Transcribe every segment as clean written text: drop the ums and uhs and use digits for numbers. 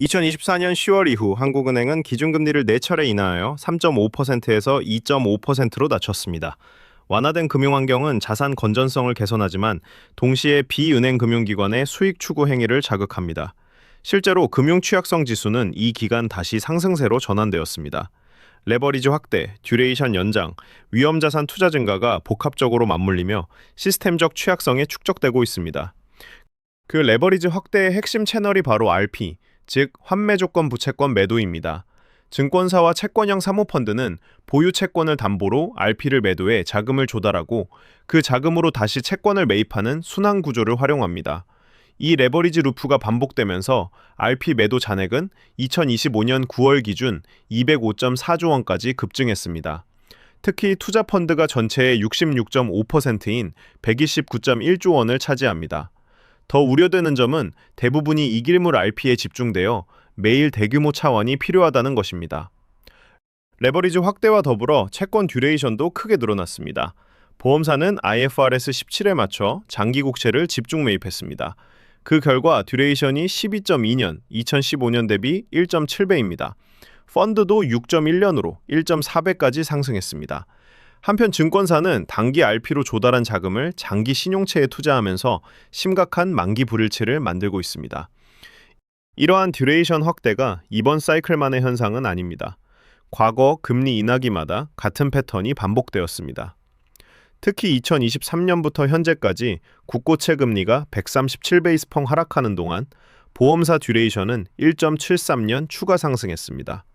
2024년 10월 이후 한국은행은 기준금리를 4차례 인하하여 3.5%에서 2.5%로 낮췄습니다. 완화된 금융환경은 자산 건전성을 개선하지만 동시에 비은행 금융기관의 수익 추구 행위를 자극합니다. 실제로 금융 취약성 지수는 이 기간 다시 상승세로 전환되었습니다. 레버리지 확대, 듀레이션 연장, 위험자산 투자 증가가 복합적으로 맞물리며 시스템적 취약성에 축적되고 있습니다. 그 레버리지 확대의 핵심 채널이 바로 RP, 즉 환매 조건 부채권 매도입니다. 증권사와 채권형 사모펀드는 보유 채권을 담보로 RP를 매도해 자금을 조달하고 그 자금으로 다시 채권을 매입하는 순환 구조를 활용합니다. 이 레버리지 루프가 반복되면서 RP 매도 잔액은 2025년 9월 기준 205.4조 원까지 급증했습니다. 특히 투자 펀드가 전체의 66.5%인 129.1조 원을 차지합니다. 더 우려되는 점은 대부분이 이길물 RP에 집중되어 매일 대규모 차원이 필요하다는 것입니다. 레버리지 확대와 더불어 채권 듀레이션도 크게 늘어났습니다. 보험사는 IFRS 17에 맞춰 장기 국채를 집중 매입했습니다. 그 결과 듀레이션이 12.2년, 2015년 대비 1.7배입니다. 펀드도 6.1년으로 1.4배까지 상승했습니다. 한편 증권사는 단기 RP로 조달한 자금을 장기 신용채에 투자하면서 심각한 만기 불일치를 만들고 있습니다. 이러한 듀레이션 확대가 이번 사이클만의 현상은 아닙니다. 과거 금리 인하기마다 같은 패턴이 반복되었습니다. 특히 2023년부터 현재까지 국고채 금리가 137베이스펑 하락하는 동안 보험사 듀레이션은 1.73년 추가 상승했습니다.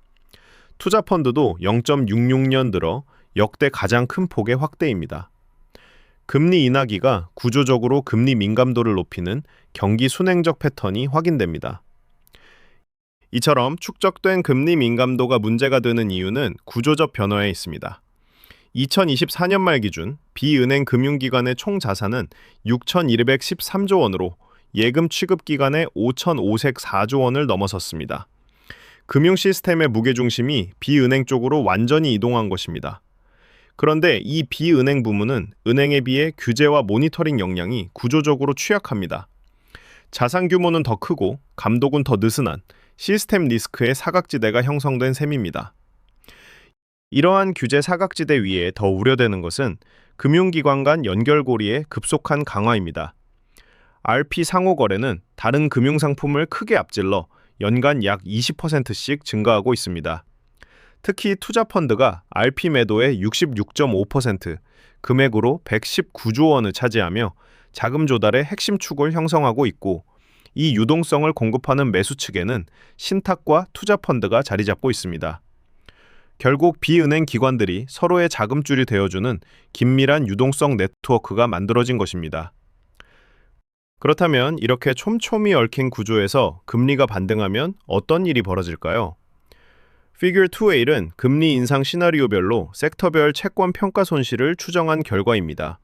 투자 펀드도 0.66년 들어 역대 가장 큰 폭의 확대입니다. 금리 인하기가 구조적으로 금리 민감도를 높이는 경기 순행적 패턴이 확인됩니다. 이처럼 축적된 금리 민감도가 문제가 되는 이유는 구조적 변화에 있습니다. 2024년 말 기준 비은행 금융기관의 총 자산은 6,213조 원으로 예금 취급 기간의 5,504조 원을 넘어섰습니다. 금융 시스템의 무게중심이 비은행 쪽으로 완전히 이동한 것입니다. 그런데 이 비은행 부문은 은행에 비해 규제와 모니터링 역량이 구조적으로 취약합니다. 자산 규모는 더 크고 감독은 더 느슨한 시스템 리스크의 사각지대가 형성된 셈입니다. 이러한 규제 사각지대 위에 더 우려되는 것은 금융기관 간 연결고리의 급속한 강화입니다. RP 상호 거래는 다른 금융상품을 크게 앞질러 연간 약 20%씩 증가하고 있습니다. 특히 투자 펀드가 RP 매도의 66.5%, 금액으로 119조 원을 차지하며 자금 조달의 핵심 축을 형성하고 있고 이 유동성을 공급하는 매수 측에는 신탁과 투자 펀드가 자리 잡고 있습니다. 결국 비은행 기관들이 서로의 자금줄이 되어주는 긴밀한 유동성 네트워크가 만들어진 것입니다. 그렇다면 이렇게 촘촘히 얽힌 구조에서 금리가 반등하면 어떤 일이 벌어질까요? Figure 2A는 금리 인상 시나리오별로 섹터별 채권 평가 손실을 추정한 결과입니다.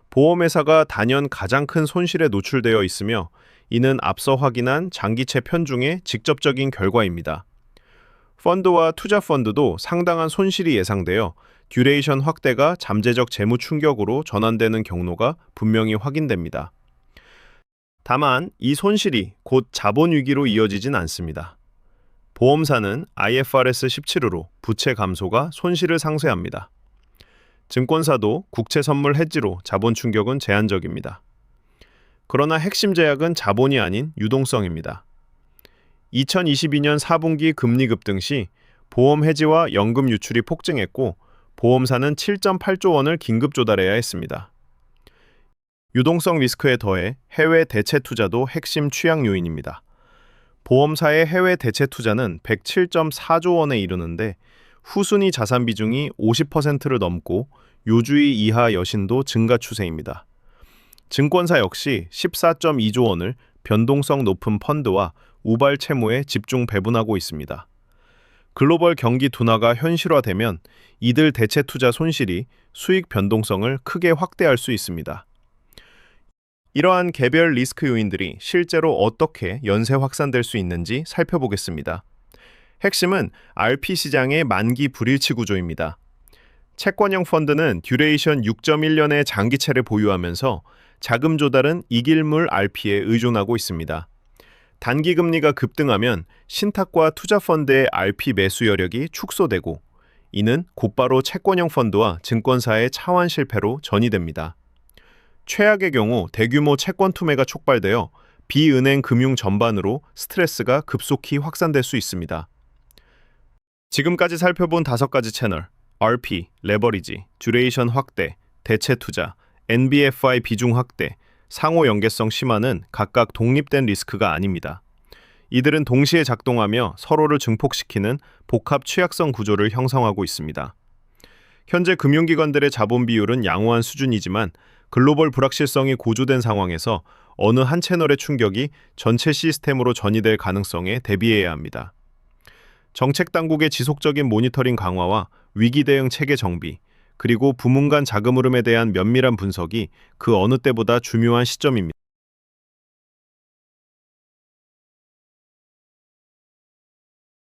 보험회사가 단연 가장 큰 손실에 노출되어 있으며 이는 앞서 확인한 장기채 편중의 직접적인 결과입니다. 펀드와 투자 펀드도 상당한 손실이 예상되어 듀레이션 확대가 잠재적 재무 충격으로 전환되는 경로가 분명히 확인됩니다. 다만 이 손실이 곧 자본 위기로 이어지진 않습니다. 보험사는 IFRS 17으로 부채 감소가 손실을 상쇄합니다. 증권사도 국채 선물 해지로 자본 충격은 제한적입니다. 그러나 핵심 제약은 자본이 아닌 유동성입니다. 2022년 4분기 금리 급등 시 보험 해지와 연금 유출이 폭증했고 보험사는 7.8조 원을 긴급 조달해야 했습니다. 유동성 리스크에 더해 해외 대체 투자도 핵심 취약 요인입니다. 보험사의 해외 대체 투자는 107.4조 원에 이르는데 후순위 자산 비중이 50%를 넘고 요주의 이하 여신도 증가 추세입니다. 증권사 역시 14.2조 원을 변동성 높은 펀드와 우발 채무에 집중 배분하고 있습니다. 글로벌 경기 둔화가 현실화되면 이들 대체 투자 손실이 수익 변동성을 크게 확대할 수 있습니다. 이러한 개별 리스크 요인들이 실제로 어떻게 연쇄 확산될 수 있는지 살펴보겠습니다. 핵심은 RP 시장의 만기 불일치 구조입니다. 채권형 펀드는 듀레이션 6.1년의 장기채를 보유하면서 자금 조달은 이길물 RP에 의존하고 있습니다. 단기 금리가 급등하면 신탁과 투자펀드의 RP 매수 여력이 축소되고 이는 곧바로 채권형 펀드와 증권사의 차환 실패로 전이됩니다. 최악의 경우 대규모 채권 투매가 촉발되어 비은행 금융 전반으로 스트레스가 급속히 확산될 수 있습니다. 지금까지 살펴본 5가지 채널, RP, 레버리지, 듀레이션 확대, 대체 투자, NBFI 비중 확대, 상호 연계성 심화는 각각 독립된 리스크가 아닙니다. 이들은 동시에 작동하며 서로를 증폭시키는 복합 취약성 구조를 형성하고 있습니다. 현재 금융기관들의 자본 비율은 양호한 수준이지만 글로벌 불확실성이 고조된 상황에서 어느 한 채널의 충격이 전체 시스템으로 전이될 가능성에 대비해야 합니다. 정책 당국의 지속적인 모니터링 강화와 위기 대응 체계 정비, 그리고 부문 간 자금 흐름에 대한 면밀한 분석이 그 어느 때보다 중요한 시점입니다.